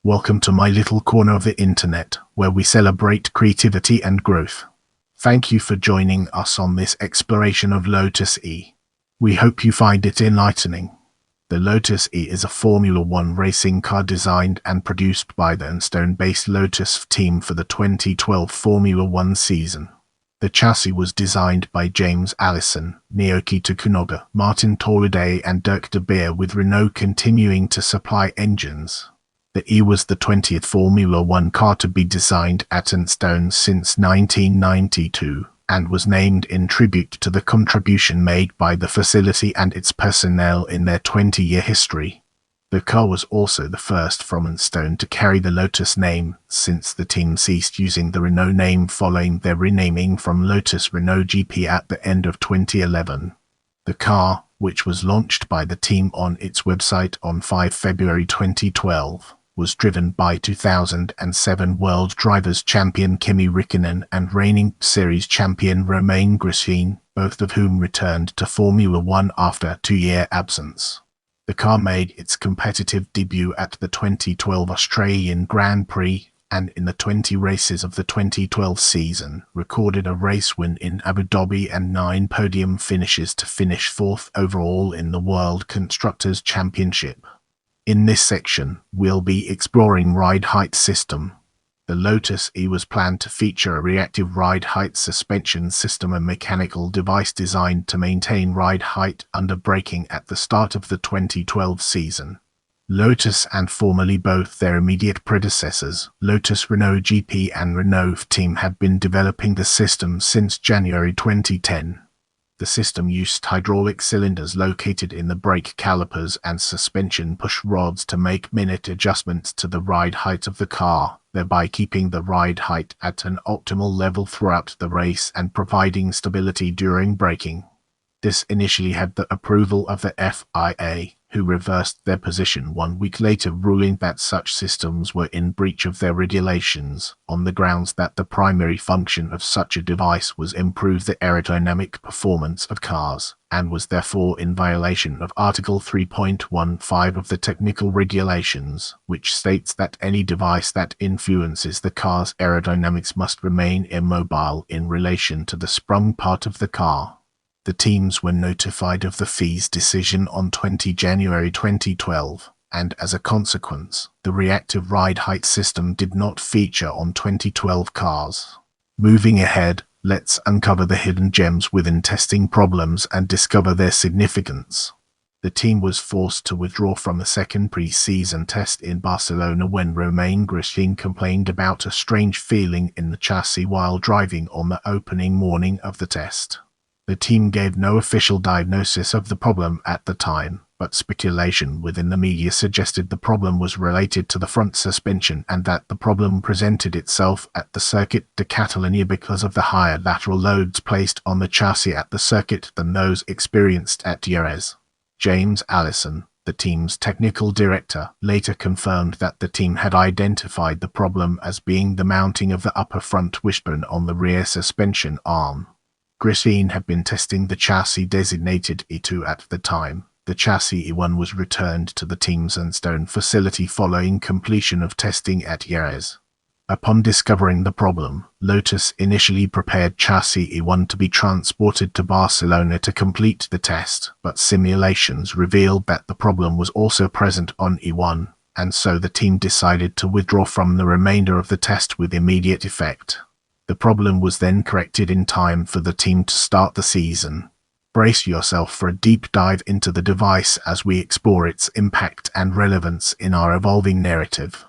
Welcome to my little corner of the internet, where we celebrate creativity and growth. Thank you for joining us on this exploration of Lotus E. We hope you find it enlightening. The Lotus E is a Formula One racing car designed and produced by the Stone-based Lotus team for the 2012 Formula One season. The chassis was designed by James Allison, Naoki Tokunaga, Martin Torriday and Dirk de Beer, with Renault continuing to supply engines. The E was the 20th Formula One car to be designed at Stone since 1992, and was named in tribute to the contribution made by the facility and its personnel in their 20-year history. The car was also the first from Stone to carry the Lotus name, since the team ceased using the Renault name following their renaming from Lotus Renault GP at the end of 2011. The car, which was launched by the team on its website on 5 February 2012, was driven by 2007 World Drivers' Champion Kimi Räikkönen and reigning Series Champion Romain Grosjean, both of whom returned to Formula One after a 2-year absence. The car made its competitive debut at the 2012 Australian Grand Prix, and in the 20 races of the 2012 season, recorded a race win in Abu Dhabi and 9 podium finishes to finish 4th overall in the World Constructors Championship. In this section, we'll be exploring ride height system. The Lotus E was planned to feature a reactive ride height suspension system, a mechanical device designed to maintain ride height under braking at the start of the 2012 season. Lotus and formerly both their immediate predecessors, Lotus Renault GP and Renault team, had been developing the system since January 2010. The system used hydraulic cylinders located in the brake calipers and suspension push rods to make minute adjustments to the ride height of the car, thereby keeping the ride height at an optimal level throughout the race and providing stability during braking. This initially had the approval of the FIA, who reversed their position 1 week later, ruling that such systems were in breach of their regulations, on the grounds that the primary function of such a device was improve the aerodynamic performance of cars, and was therefore in violation of Article 3.15 of the Technical Regulations, which states that any device that influences the car's aerodynamics must remain immobile in relation to the sprung part of the car. The teams were notified of the FIA's decision on 20 January 2012, and as a consequence, the reactive ride height system did not feature on 2012 cars. Moving ahead, let's uncover the hidden gems within testing problems and discover their significance. The team was forced to withdraw from the second pre-season test in Barcelona when Romain Grosjean complained about a strange feeling in the chassis while driving on the opening morning of the test. The team gave no official diagnosis of the problem at the time, but speculation within the media suggested the problem was related to the front suspension and that the problem presented itself at the Circuit de Catalunya because of the higher lateral loads placed on the chassis at the circuit than those experienced at Jerez. James Allison, the team's technical director, later confirmed that the team had identified the problem as being the mounting of the upper front wishbone on the rear suspension arm. Grosjean had been testing the chassis designated E2 at the time. The chassis E1 was returned to the team's Stone facility following completion of testing at Jerez. Upon discovering the problem, Lotus initially prepared chassis E1 to be transported to Barcelona to complete the test, but simulations revealed that the problem was also present on E1, and so the team decided to withdraw from the remainder of the test with immediate effect. The problem was then corrected in time for the team to start the season. Brace yourself for a deep dive into the device as we explore its impact and relevance in our evolving narrative.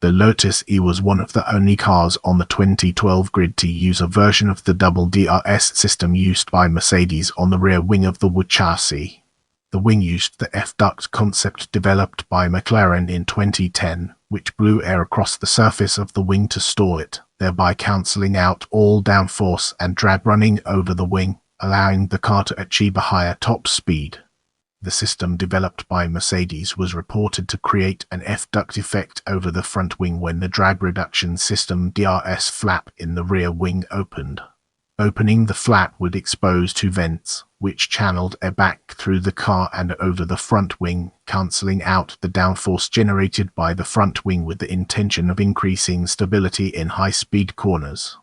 The Lotus E was one of the only cars on the 2012 grid to use a version of the double DRS system used by Mercedes on the rear wing of the wood chassis. The wing used the F-duct concept developed by McLaren in 2010, which blew air across the surface of the wing to store it, thereby cancelling out all downforce and drag running over the wing, allowing the car to achieve a higher top speed. The system developed by Mercedes was reported to create an F-duct effect over the front wing when the drag reduction system DRS flap in the rear wing opened. Opening the flap would expose two vents, which channeled air back through the car and over the front wing, cancelling out the downforce generated by the front wing with the intention of increasing stability in high-speed corners.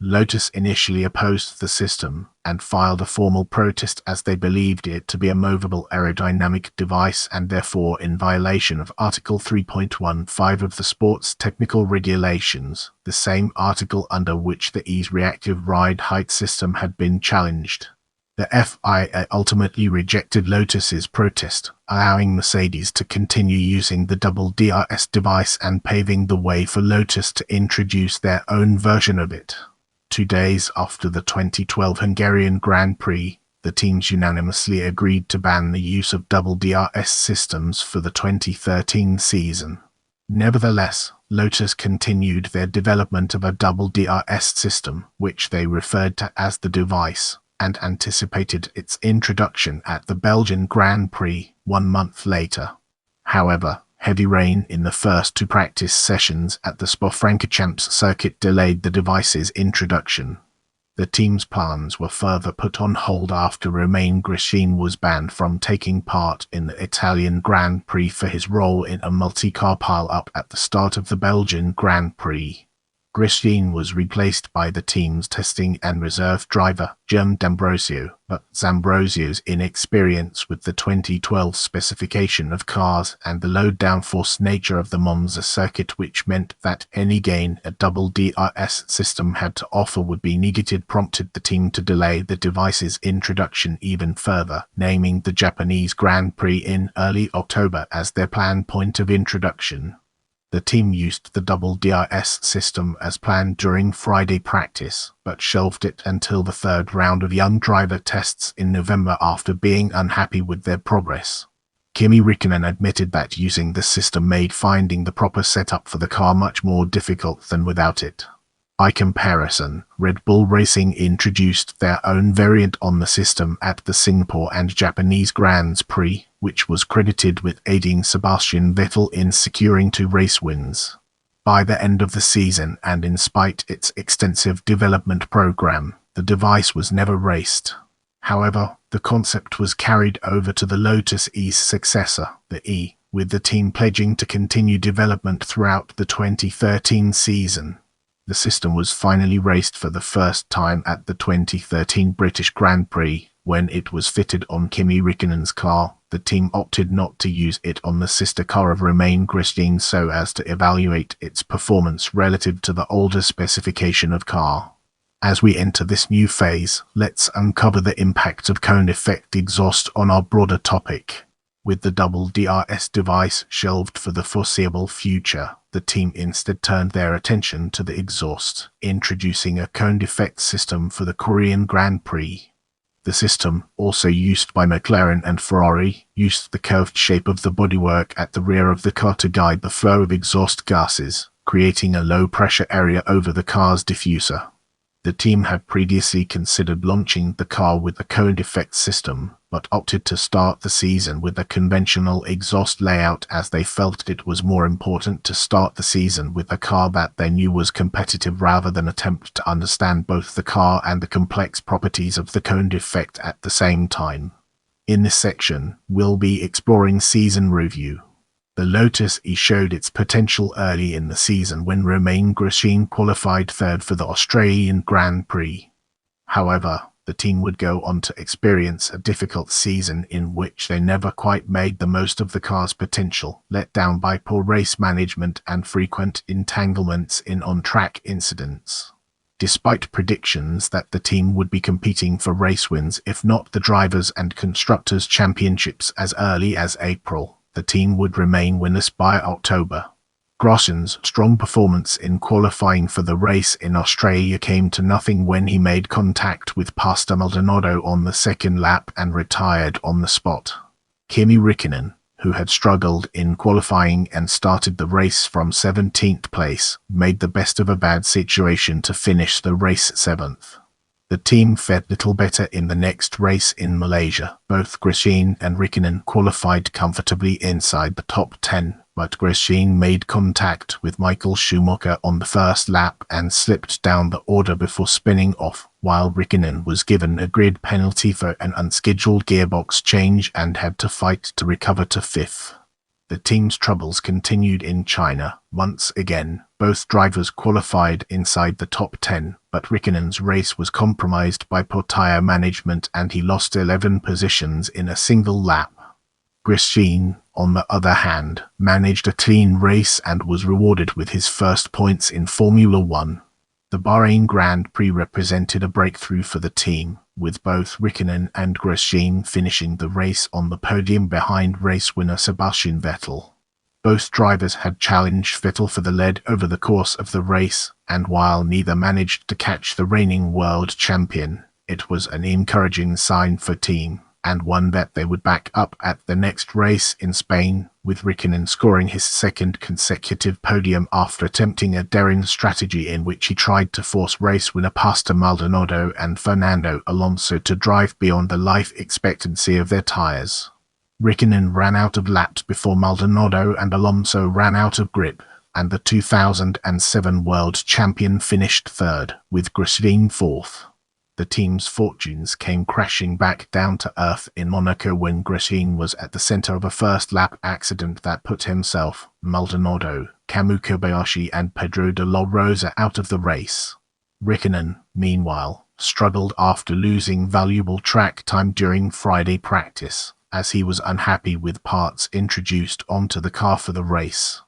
Lotus initially opposed the system and filed a formal protest as they believed it to be a movable aerodynamic device and therefore in violation of Article 3.15 of the Sports Technical Regulations, the same article under which the E's reactive ride height system had been challenged. The FIA ultimately rejected Lotus's protest, allowing Mercedes to continue using the double DRS device and paving the way for Lotus to introduce their own version of it. 2 days after the 2012 Hungarian Grand Prix, the teams unanimously agreed to ban the use of double DRS systems for the 2013 season. Nevertheless, Lotus continued their development of a double DRS system, which they referred to as the device, and anticipated its introduction at the Belgian Grand Prix 1 month later. However, heavy rain in the first 2 practice sessions at the Spa-Francorchamps circuit delayed the device's introduction. The team's plans were further put on hold after Romain Grosjean was banned from taking part in the Italian Grand Prix for his role in a multi-car pile-up at the start of the Belgian Grand Prix. Grosjean was replaced by the team's testing and reserve driver, Germ D'Ambrosio, but D'Ambrosio's inexperience with the 2012 specification of cars and the low downforce nature of the Monza circuit, which meant that any gain a double DRS system had to offer would be negated, prompted the team to delay the device's introduction even further, naming the Japanese Grand Prix in early October as their planned point of introduction. The team used the double DRS system as planned during Friday practice, but shelved it until the 3rd round of young driver tests in November after being unhappy with their progress. Kimi Räikkönen admitted that using the system made finding the proper setup for the car much more difficult than without it. By comparison, Red Bull Racing introduced their own variant on the system at the Singapore and Japanese Grands Prix, which was credited with aiding Sebastian Vettel in securing 2 race wins. By the end of the season, and in spite its extensive development program, the device was never raced. However, the concept was carried over to the Lotus E's successor, the E, with the team pledging to continue development throughout the 2013 season. The system was finally raced for the first time at the 2013 British Grand Prix, when it was fitted on Kimi Räikkönen's car. The team opted not to use it on the sister car of Romain Grosjean so as to evaluate its performance relative to the older specification of car. As we enter this new phase, let's uncover the impact of cone effect exhaust on our broader topic. With the double DRS device shelved for the foreseeable future, the team instead turned their attention to the exhaust, introducing a cone effect system for the Korean Grand Prix. The system, also used by McLaren and Ferrari, used the curved shape of the bodywork at the rear of the car to guide the flow of exhaust gases, creating a low-pressure area over the car's diffuser. The team had previously considered launching the car with a cone effect system, but opted to start the season with a conventional exhaust layout as they felt it was more important to start the season with a car that they knew was competitive rather than attempt to understand both the car and the complex properties of the cone effect at the same time. In this section, we'll be exploring season review. The Lotus E showed its potential early in the season when Romain Grosjean qualified 3rd for the Australian Grand Prix. However, the team would go on to experience a difficult season in which they never quite made the most of the car's potential, let down by poor race management and frequent entanglements in on-track incidents. Despite predictions that the team would be competing for race wins if not the Drivers' and Constructors' Championships as early as April, the team would remain winless by October. Grosjean's strong performance in qualifying for the race in Australia came to nothing when he made contact with Pastor Maldonado on the 2nd lap and retired on the spot. Kimi Räikkönen, who had struggled in qualifying and started the race from 17th place, made the best of a bad situation to finish the race 7th. The team fared little better in the next race in Malaysia. Both Grosjean and Räikkönen qualified comfortably inside the top 10, but Grosjean made contact with Michael Schumacher on the first lap and slipped down the order before spinning off, while Räikkönen was given a grid penalty for an unscheduled gearbox change and had to fight to recover to fifth. The team's troubles continued in China. Once again, both drivers qualified inside the top 10, but Räikkönen's race was compromised by poor tyre management and he lost 11 positions in a single lap. Grosjean, on the other hand, managed a clean race and was rewarded with his first points in Formula One. The Bahrain Grand Prix represented a breakthrough for the team, with both Räikkönen and Grosjean finishing the race on the podium behind race winner Sebastian Vettel. Both drivers had challenged Vettel for the lead over the course of the race, and while neither managed to catch the reigning world champion, it was an encouraging sign for team, and one that they would back up at the next race in Spain, with Räikkönen scoring his second consecutive podium after attempting a daring strategy in which he tried to force race winner Pastor Maldonado and Fernando Alonso to drive beyond the life expectancy of their tyres. Räikkönen ran out of laps before Maldonado and Alonso ran out of grip, and the 2007 world champion finished third, with Grosjean fourth. The team's fortunes came crashing back down to earth in Monaco when Grosjean was at the center of a first-lap accident that put himself, Maldonado, Camu Kobayashi and Pedro de la Rosa out of the race. Räikkönen, meanwhile, struggled after losing valuable track time during Friday practice, as he was unhappy with parts introduced onto the car for the race.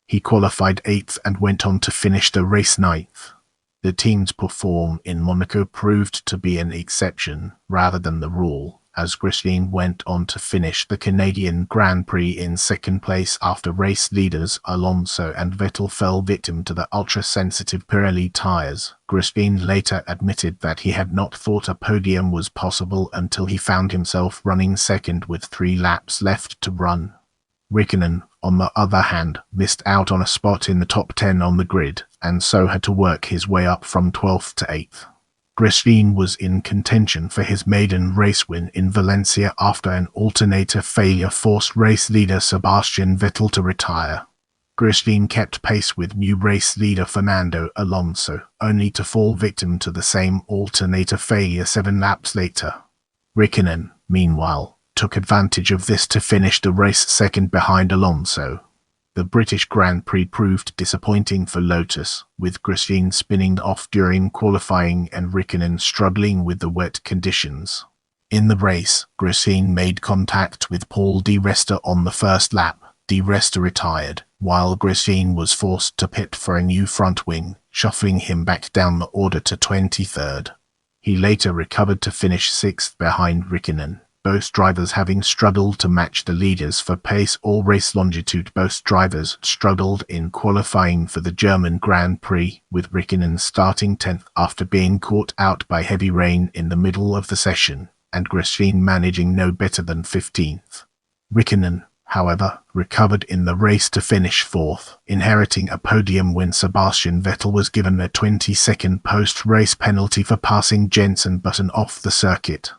He qualified 8th and went on to finish the race 9th. The team's performance in Monaco proved to be an exception rather than the rule, as Grosjean went on to finish the Canadian Grand Prix in second place after race leaders Alonso and Vettel fell victim to the ultra-sensitive Pirelli tyres. Grosjean later admitted that he had not thought a podium was possible until he found himself running second with 3 laps left to run. Räikkönen, on the other hand, missed out on a spot in the top 10 on the grid, and so had to work his way up from 12th to 8th. Grosjean was in contention for his maiden race win in Valencia after an alternator failure forced race leader Sebastian Vettel to retire. Grosjean kept pace with new race leader Fernando Alonso, only to fall victim to the same alternator failure 7 laps later. Räikkönen, meanwhile, took advantage of this to finish the race second behind Alonso. The British Grand Prix proved disappointing for Lotus, with Grosjean spinning off during qualifying and Räikkönen struggling with the wet conditions. In the race, Grosjean made contact with Paul Di Resta on the first lap. Di Resta retired, while Grosjean was forced to pit for a new front wing, shuffling him back down the order to 23rd. He later recovered to finish 6th behind Räikkönen. Both drivers having struggled to match the leaders for pace or race longitude. Both drivers struggled in qualifying for the German Grand Prix, with Räikkönen starting 10th after being caught out by heavy rain in the middle of the session, and Grosjean managing no better than 15th. Räikkönen, however, recovered in the race to finish 4th, inheriting a podium when Sebastian Vettel was given a 20-second post-race penalty for passing Jenson Button off the circuit.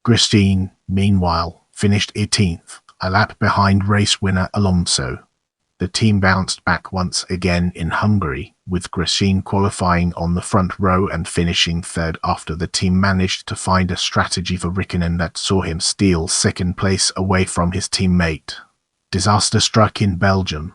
Grosjean, meanwhile, finished 18th, a lap behind race winner Alonso. The team bounced back once again in Hungary, with Grosjean qualifying on the front row and finishing 3rd after the team managed to find a strategy for Räikkönen that saw him steal 2nd place away from his teammate. Disaster struck in Belgium.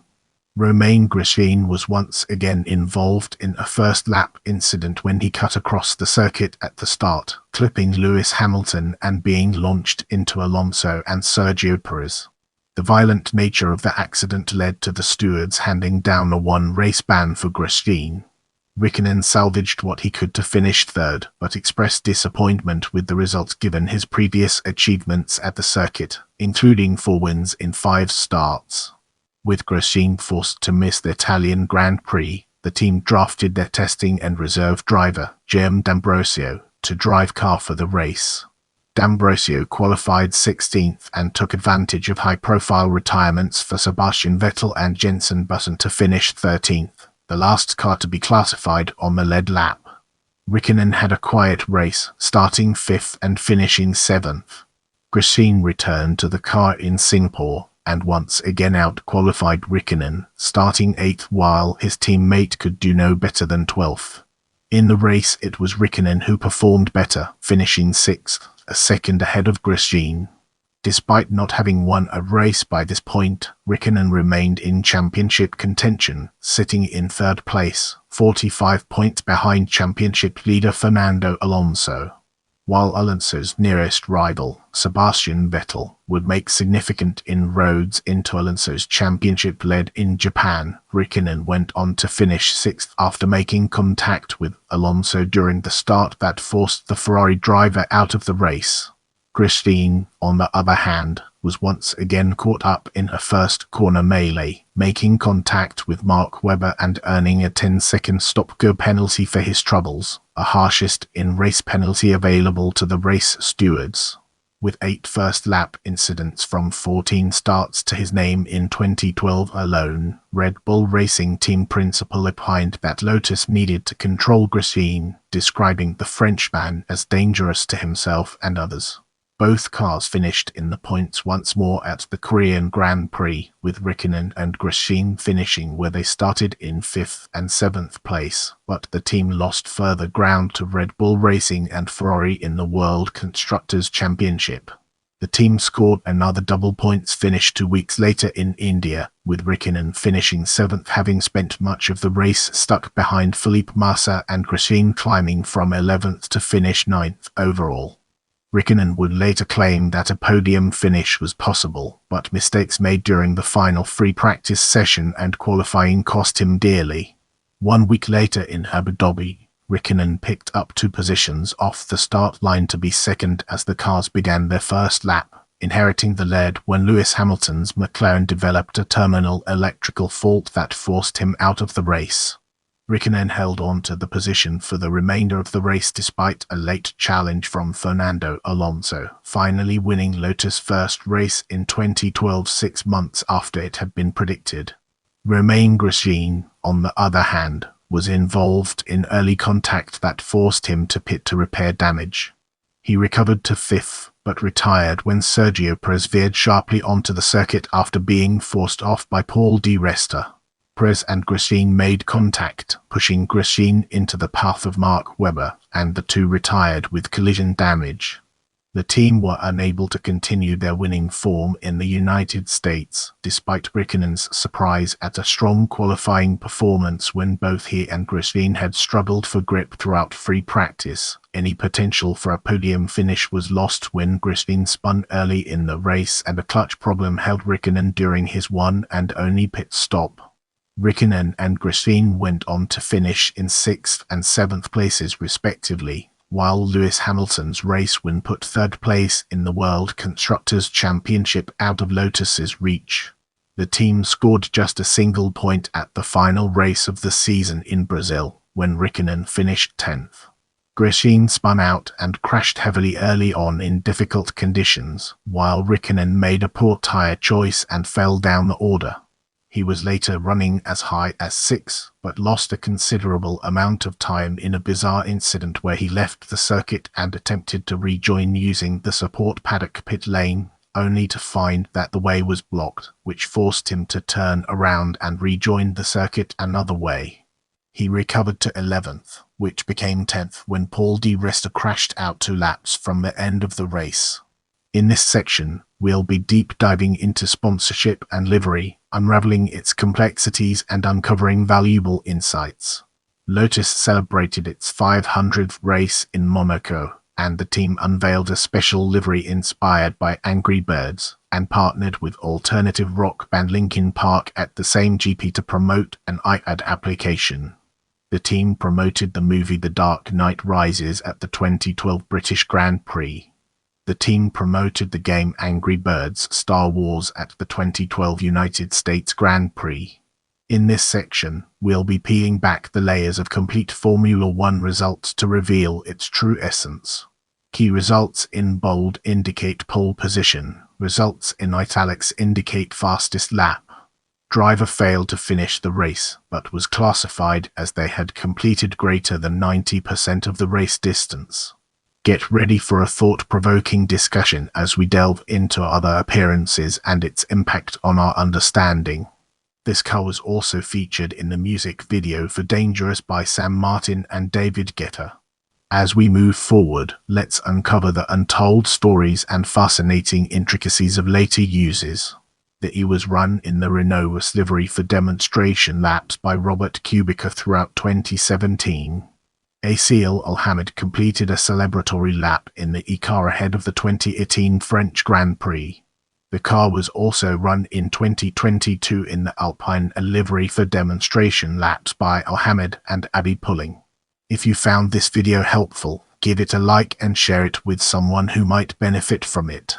Romain Grosjean was once again involved in a first-lap incident when he cut across the circuit at the start, clipping Lewis Hamilton and being launched into Alonso and Sergio Perez. The violent nature of the accident led to the stewards handing down a 1-race ban for Grosjean. Räikkönen salvaged what he could to finish 3rd, but expressed disappointment with the results given his previous achievements at the circuit, including 4 wins in 5 starts. With Grosjean forced to miss the Italian Grand Prix, the team drafted their testing and reserve driver, Guillaume D'Ambrosio, to drive car for the race. D'Ambrosio qualified 16th and took advantage of high-profile retirements for Sebastian Vettel and Jenson Button to finish 13th, the last car to be classified on the lead lap. Räikkönen had a quiet race, starting 5th and finishing 7th. Grosjean returned to the car in Singapore, and once again out-qualified Räikkönen, starting 8th while his teammate could do no better than 12th. In the race it was Räikkönen who performed better, finishing 6th, a second ahead of Grosjean. Despite not having won a race by this point, Räikkönen remained in championship contention, sitting in 3rd place, 45 points behind championship leader Fernando Alonso. While Alonso's nearest rival, Sebastian Vettel, would make significant inroads into Alonso's championship lead in Japan, Räikkönen went on to finish 6th after making contact with Alonso during the start that forced the Ferrari driver out of the race. Grosjean, on the other hand, was once again caught up in a first corner melee, making contact with Mark Webber and earning a 10-second stop-go penalty for his troubles, a harshest in-race penalty available to the race stewards. With 8 first-lap incidents from 14 starts to his name in 2012 alone, Red Bull Racing Team principal opined that Lotus needed to control Grosjean, describing the Frenchman as dangerous to himself and others. Both cars finished in the points once more at the Korean Grand Prix, with Räikkönen and Grosjean finishing where they started in 5th and 7th place, but the team lost further ground to Red Bull Racing and Ferrari in the World Constructors Championship. The team scored another double points finish 2 weeks later in India, with Räikkönen finishing 7th, having spent much of the race stuck behind Felipe Massa, and Grosjean climbing from 11th to finish 9th overall. Räikkönen would later claim that a podium finish was possible, but mistakes made during the final free practice session and qualifying cost him dearly. 1 week later in Abu Dhabi, Räikkönen picked up 2 positions off the start line to be second as the cars began their first lap, inheriting the lead when Lewis Hamilton's McLaren developed a terminal electrical fault that forced him out of the race. Räikkönen held on to the position for the remainder of the race despite a late challenge from Fernando Alonso, finally winning Lotus' first race in 2012, 6 months after it had been predicted. Romain Grosjean, on the other hand, was involved in early contact that forced him to pit to repair damage. He recovered to 5th, but retired when Sergio Perez veered sharply onto the circuit after being forced off by Paul di Resta. Perez and Grosjean made contact, pushing Grosjean into the path of Mark Webber, and the two retired with collision damage. The team were unable to continue their winning form in the United States, despite Räikkönen's surprise at a strong qualifying performance when both he and Grosjean had struggled for grip throughout free practice. Any potential for a podium finish was lost when Grosjean spun early in the race and a clutch problem held Räikkönen during his one and only pit stop. Räikkönen and Grosjean went on to finish in 6th and 7th places respectively, while Lewis Hamilton's race win put 3rd place in the World Constructors Championship out of Lotus's reach. The team scored just a single point at the final race of the season in Brazil, when Räikkönen finished 10th. Grosjean spun out and crashed heavily early on in difficult conditions, while Räikkönen made a poor tyre choice and fell down the order. He was later running as high as 6th, but lost a considerable amount of time in a bizarre incident where he left the circuit and attempted to rejoin using the support paddock pit lane, only to find that the way was blocked, which forced him to turn around and rejoin the circuit another way. He recovered to 11th, which became 10th when Paul di Resta crashed out 2 laps from the end of the race. In this section, we'll be deep diving into sponsorship and livery, unraveling its complexities and uncovering valuable insights. Lotus celebrated its 500th race in Monaco, and the team unveiled a special livery inspired by Angry Birds, and partnered with alternative rock band Linkin Park at the same GP to promote an iPad application. The team promoted the movie The Dark Knight Rises at the 2012 British Grand Prix. The team promoted the game Angry Birds Star Wars at the 2012 United States Grand Prix. In this section, we'll be peeling back the layers of complete Formula One results to reveal its true essence. Key results in bold indicate pole position. Results in italics indicate fastest lap. Driver failed to finish the race, but was classified as they had completed greater than 90% of the race distance. Get ready for a thought-provoking discussion as we delve into other appearances and its impact on our understanding. This car was also featured in the music video for Dangerous by Sam Martin and David Guetta. As we move forward, let's uncover the untold stories and fascinating intricacies of later uses. The E was run in the Renault livery for demonstration laps by Robert Kubica throughout 2017. Aceel Al-Hamid completed a celebratory lap in the E-car ahead of the 2018 French Grand Prix. The car was also run in 2022 in the Alpine livery for demonstration laps by Al-Hamid and Abby Pulling. If you found this video helpful, give it a like and share it with someone who might benefit from it.